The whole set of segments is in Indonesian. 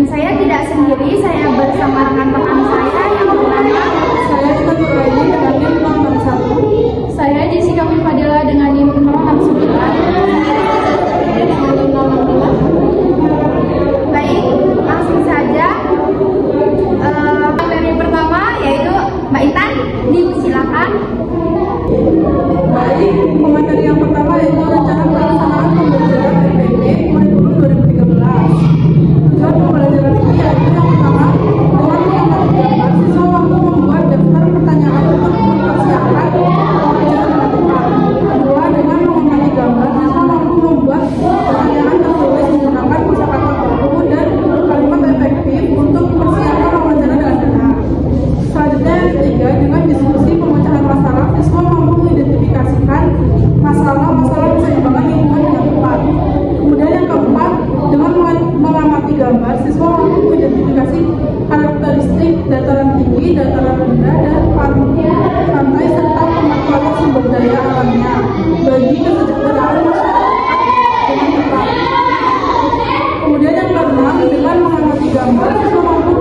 Dan saya tidak sendiri, saya bersama rekan-rekan saya yang bernama Saya juga Nuraini dengan NIM 061. saya Jessica Fadila dengan NIM 069. Baik, langsung saja. Materi pertama yaitu Mbak Intan, silakan. Baik, pemateri yang pertama yaitu rencana pelaksanaan pembelajaran PPP kurikulum 2013. Tujuan pembelajaran ini yaitu yang pertama, dengan mengamati gambar, siswa mampu membuat daftar pertanyaan untuk mempersiapkan pembelajaran matematika. Kedua, dengan mengamati gambar, siswa mampu membuat pertanyaan tertulis menggunakan kosakata baku dan kalimat efektif untuk persiapan wawancara dengan benar. Selanjutnya yang ketiga, dengan diskusi pemecahan masalah, siswa mampu mengidentifikasikan masalah-masalah keseimbangan lingkungan dengan tepat. Kemudian yang keempat, dengan mengamati gambar, siswa mampu mengidentifikasi karakteristik dataran tinggi, dataran rendah, dan pantai serta pemanfaatan sumber daya alamnya bagi kesejahteraan masyarakat dengan tepat. Kemudian yang keenam, dengan mengamati gambar, siswa mampu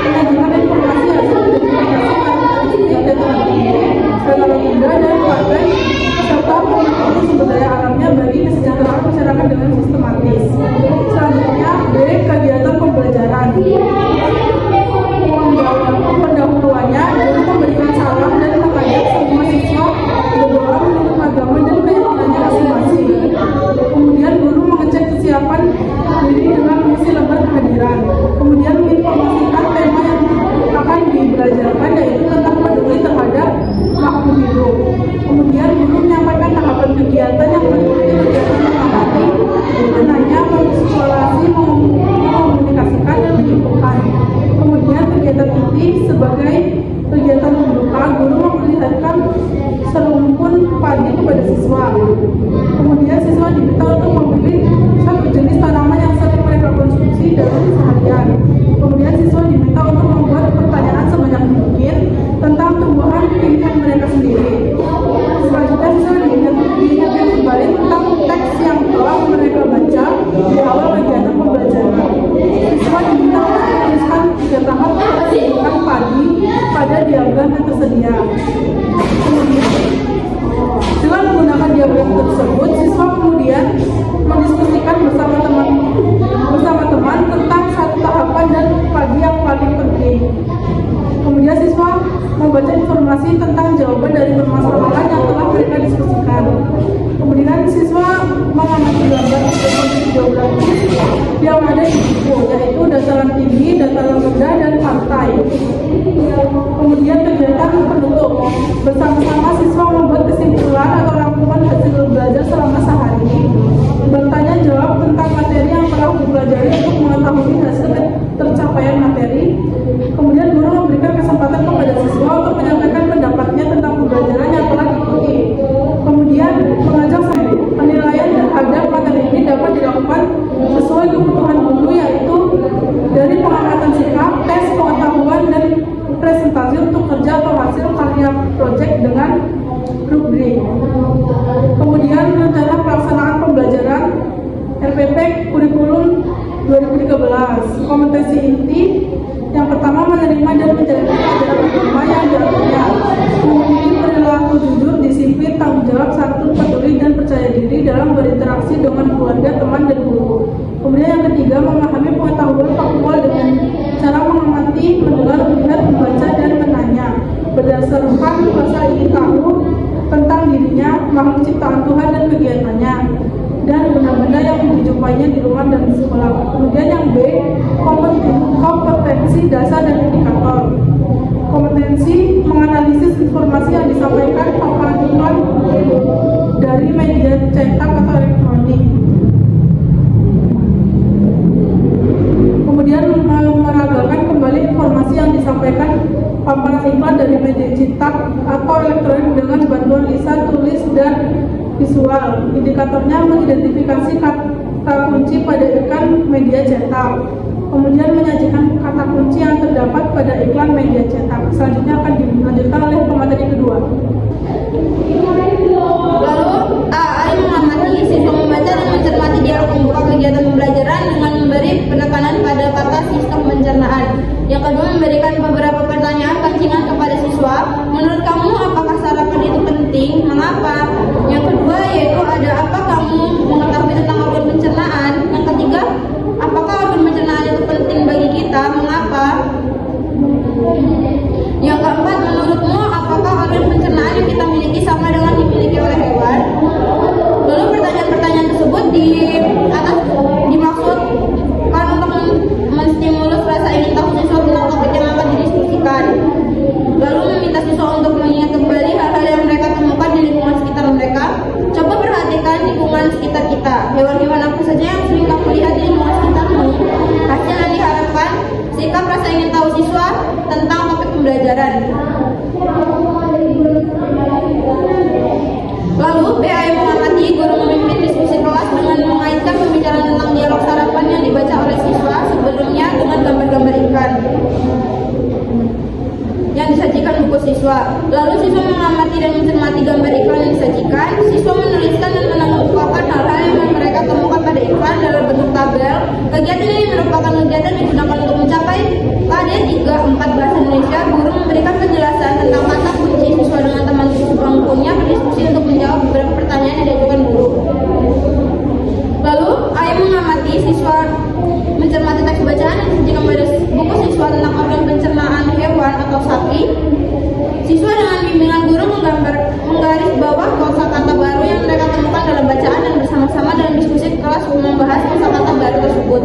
mengajukan informasi hasil identifikasi karakteristik dataran tinggi, dataran rendah, dan pantai serta pemanfaatan sumber daya alamnya bagi kesejahteraan masyarakat dengan sistematis. Selanjutnya, B. Kegiatan pembelajaran. Pendahuluannya guru memberikan salam dan mengajak semua siswa berdoa menurut agama dan keyakinannya masing-masing. Kemudian guru mengecek kesiapan diri dengan mengisi lembar kehadiran. Kemudian menginformasikan tema yang akan dibelajarkan, yaitu tentang peduli terhadap makhluk hidup. Kemudian guru menyampaikan tahapan kegiatan yang meliputi kegiatan mengamati, menanya, memvisualisasi, mengomunikasikan, dan menyibukkan. Kemudian kegiatan inti sebagai kegiatan membuka, guru memperlihatkan serumpun padi kepada siswa. Kemudian siswa diminta untuk memilih satu jenis tanaman yang sering mereka konsumsi dalam seharian. Kemudian siswa diminta untuk membuat pertanyaan sebanyak mungkin tentang tumbuhan pilihan mereka sendiri. Selanjutnya siswa diingatkan kembali tentang teks yang telah mereka baca di awal kegiatan pembelajaran. Siswa diminta untuk menuliskan 3 tahap pembentukan padi pada diagram yang tersedia. Kemudian dengan menggunakan diagram tersebut, siswa kemudian mendiskusikan bersama teman tentang satu tahapan dan padi yang paling penting. Kemudian siswa membaca informasi tentang jawaban dari permasalahan yang telah mereka diskusikan. Kemudian siswa mengamati gambar berbentuk geografis yang ada di buku, yaitu dataran tinggi, dataran rendah, dan pantai. Kemudian kegiatan penutup, bersama-sama siswa membuat kesimpulan atau rangkuman hasil belajar selama sehari, bertanya jawab tentang materi yang telah dipelajari untuk mengetahui hasil tercapaian materi. Kemudian guru memberikan kesempatan kepada siswa untuk menyampaikan pendapatnya tentang pembelajaran yang telah diikuti. Kemudian mengajak penilaian terhadap materi ini dapat dilakukan sesuai kebutuhan guru, yaitu dari pengamatan sikap, tes pengetahuan, dan presentasi untuk kerja atau hasil karya proyek dengan rubrik. Kemudian rencana pelaksanaan pembelajaran RPP kurikulum 2013. Kompetensi inti yang pertama, menerima dan menjalankan ajaran agama yang diaturnya, memiliki perilaku jujur, disiplin, tanggung jawab, santun, peduli, dan percaya diri dalam berinteraksi dengan keluarga, teman, dan guru. Kemudian yang ketiga, memahami pengetahuan faktual dengan cara mengamati, mendengar, melihat, membaca, dan menanya berdasarkan rasa ingin tahu tentang dirinya, makhluk ciptaan Tuhan, dan kegiatannya, dan benda-benda yang dijumpainya di rumah dan di sekolah. Kemudian yang B, kompetensi dasar dan indikator. Kompetensi menganalisis informasi yang disampaikan paparan iklan dari media cetak atau elektronik. Kemudian meragakan kembali informasi yang disampaikan paparan iklan dari media cetak atau elektronik dengan bantuan lisan, tulis, dan visual. Indikatornya mengidentifikasi kata kunci pada iklan media cetak. Kemudian menyajikan kata kunci yang terdapat pada iklan media cetak. Selanjutnya akan dilanjutkan oleh pemateri kedua. Lalu A mengamati siswa membaca dan mencermati dialog pembuka kegiatan pembelajaran dengan memberi penekanan pada kata sistem siswa. Lalu siswa mengamati dan mencermati gambar iklan yang disajikan. Siswa menuliskan dan mengemukakan hal-hal yang mereka temukan pada iklan dalam bentuk tabel. Kegiatan ini merupakan kegiatan yang digunakan untuk mencapai KD 3-4 bahasa Indonesia. Guru memberikan penjelasan tentang kata kunci. Siswa dengan teman sebangkunya berdiskusi untuk menjawab beberapa pertanyaan yang diajukan guru. Lalu, ayah mengamati, siswa mencermati teks bacaan yang disajikan pada buku siswa tentang organ pencernaan hewan atau sapi. Siswa dengan bimbingan guru menggaris bawah kosakata baru yang mereka temukan dalam bacaan dan bersama-sama dalam diskusi kelas membahas kosakata baru tersebut.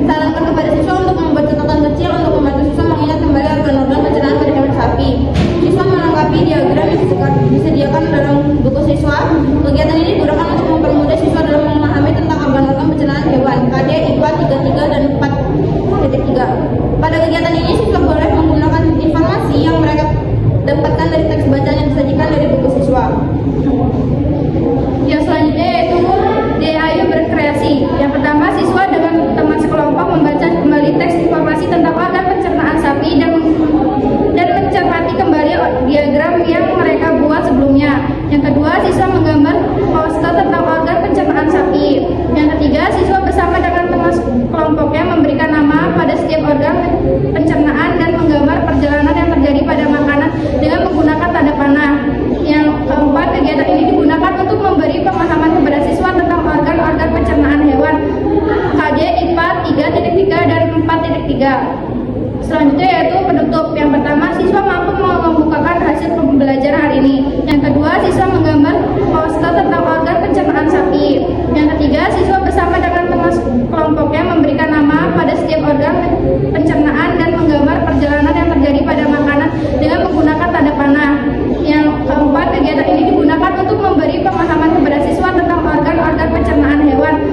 Sarankan kepada siswa untuk membuat catatan kecil untuk membantu siswa mengingat kembali organ-organ pencernaan pada hewan sapi. Siswa melengkapi diagram yang disediakan dalam buku siswa. Kegiatan ini digunakan untuk mempermudah siswa dalam memahami tentang organ-organ pencernaan hewan KD IPA 33 dan 4.3. Pada kegiatan ini siswa boleh menggunakan informasi yang mereka dapatkan dari teks bacaan yang disajikan dari buku siswa. Yang selanjutnya yaitu DAY berkreasi. Yang pertama, siswa dengan teman sekelompok membaca kembali teks informasi tentang organ pencernaan sapi dan mencermati kembali diagram yang mereka buat sebelumnya. Yang kedua, siswa menggambar poster tentang organ pencernaan sapi. Yang ketiga, siswa bersama dengan teman kelompoknya memberikan nama pada setiap organ pencernaan dan menggambar perjalanan yang terjadi pada makanan dengan menggunakan tanda panah. Yang keempat, kegiatan ini digunakan untuk memberi pemahaman kepada siswa tentang organ-organ pencernaan hewan KD IPA 3.3 dan 4.3. Selanjutnya yaitu penutup. Yang pertama, siswa mampu membukakan hasil pembelajaran hari ini. Yang kedua, siswa menggambar poster tentang organ pencernaan sapi. Yang ketiga, siswa bersama dengan teman kelompoknya memberikan nama pada setiap organ pencernaan dan menggambar perjalanan yang terjadi pada makanan dengan menggunakan tanda panah. Yang keempat, kegiatan ini digunakan untuk memberi pemahaman kepada siswa tentang organ-organ pencernaan hewan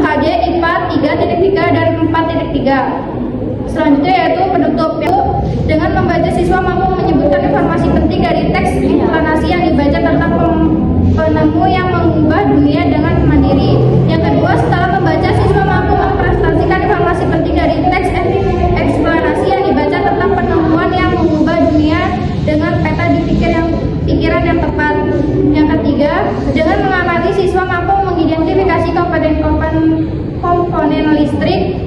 KD IPA 3.3 dan 4.3. Selanjutnya yaitu penutup. Dengan membaca, siswa mampu menyebutkan informasi penting dari teks eksplanasi yang dibaca tentang penemu yang mengubah dunia dengan mandiri. Yang kedua, setelah membaca, siswa mampu mempresentasikan informasi penting dari teks eksplanasi yang dibaca tentang penemuan yang mengubah dunia dengan peta di pikiran yang tepat. Yang ketiga, dengan mengamati, siswa mampu mengidentifikasi komponen listrik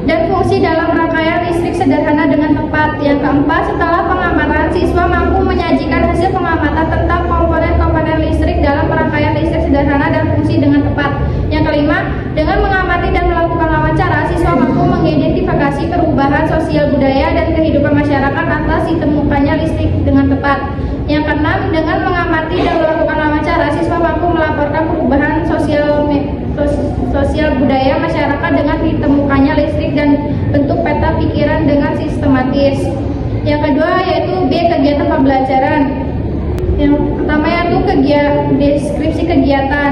dan fungsi dalam rangkaian listrik sederhana dengan tepat. Yang keempat, setelah pengamatan, siswa mampu menyajikan hasil pengamatan tentang komponen-komponen listrik dalam rangkaian listrik sederhana dan fungsi dengan tepat. Yang kelima, dengan mengamati dan melakukan wawancara, siswa mampu mengidentifikasi perubahan sosial budaya dan kehidupan masyarakat atas ditemukannya listrik dengan tepat. Yang keenam, dengan mengamati dan melakukan wawancara, siswa mampu melaporkan perubahan sosial budaya masyarakat dengan ditemukannya listrik dan bentuk peta pikiran dengan sistematis. Yang kedua yaitu B, kegiatan pembelajaran. Yang pertama yaitu deskripsi kegiatan.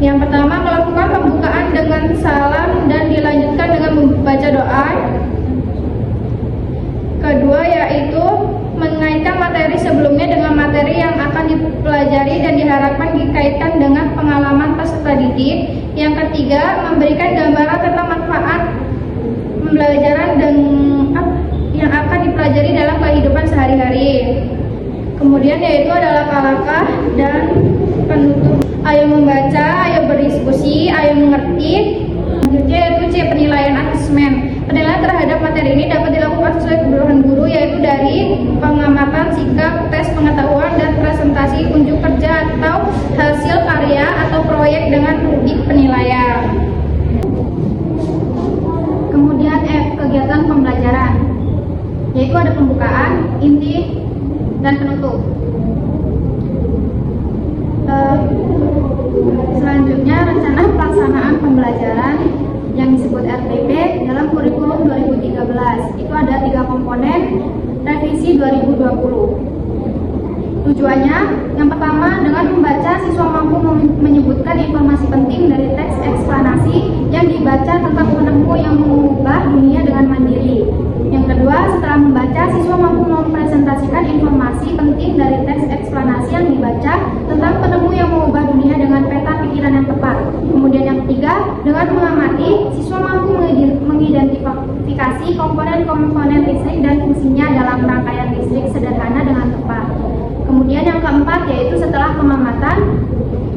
Yang pertama, melakukan pembukaan dengan salam dan dilanjutkan dengan membaca doa. Kedua yaitu mengaitkan materi sebelumnya dengan materi yang akan dipelajari dan diharapkan dikaitkan dengan pengalaman peserta didik. Yang ketiga, memberikan gambaran tentang manfaat pembelajaran dan yang akan dipelajari dalam kehidupan sehari-hari. Kemudian yaitu ada langkah-langkah dan penutup. Ayo membaca, ayo berdiskusi, ayo mengerti. Selanjutnya yaitu C, penilaian asesmen. Penilaian terhadap materi ini dapat dilakukan sesuai kebutuhan guru, yaitu dari pengamatan sikap, tes pengetahuan, dan presentasi unjuk kerja atau hasil karya atau proyek dengan rubrik penilaian. Kemudian F, kegiatan pembelajaran, yaitu ada pembukaan, inti, dan penutup. Selanjutnya rencana pelaksanaan pembelajaran yang disebut RPP dalam kurikulum 2013. Itu ada 3 komponen revisi 2020. Tujuannya, yang pertama, dengan membaca, siswa mampu menyebutkan informasi penting dari teks eksplanasi yang dibaca tentang penemu yang mengubah dunia dengan mandiri. Yang kedua, setelah membaca, siswa mampu mempresentasikan informasi penting dari teks eksplanasi yang dibaca tentang penemu yang mengubah dunia dengan peta pikiran yang tepat. Kemudian yang ketiga, dengan mengamati, siswa mampu mengidentifikasi komponen-komponen listrik dan fungsinya dalam rangkaian listrik sederhana dengan tepat. keempat yaitu setelah pengamatan,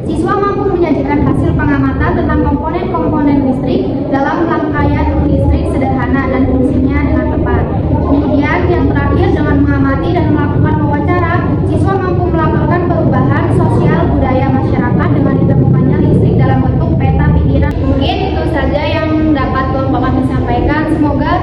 siswa mampu menyajikan hasil pengamatan tentang komponen-komponen listrik dalam rangkaian listrik sederhana dan fungsinya dengan tepat. Kemudian yang terakhir, dengan mengamati dan melakukan wawancara, siswa mampu melaporkan perubahan sosial budaya masyarakat dengan ditemukannya listrik dalam bentuk peta pikiran. Mungkin itu saja yang dapat Bapak kami sampaikan. Semoga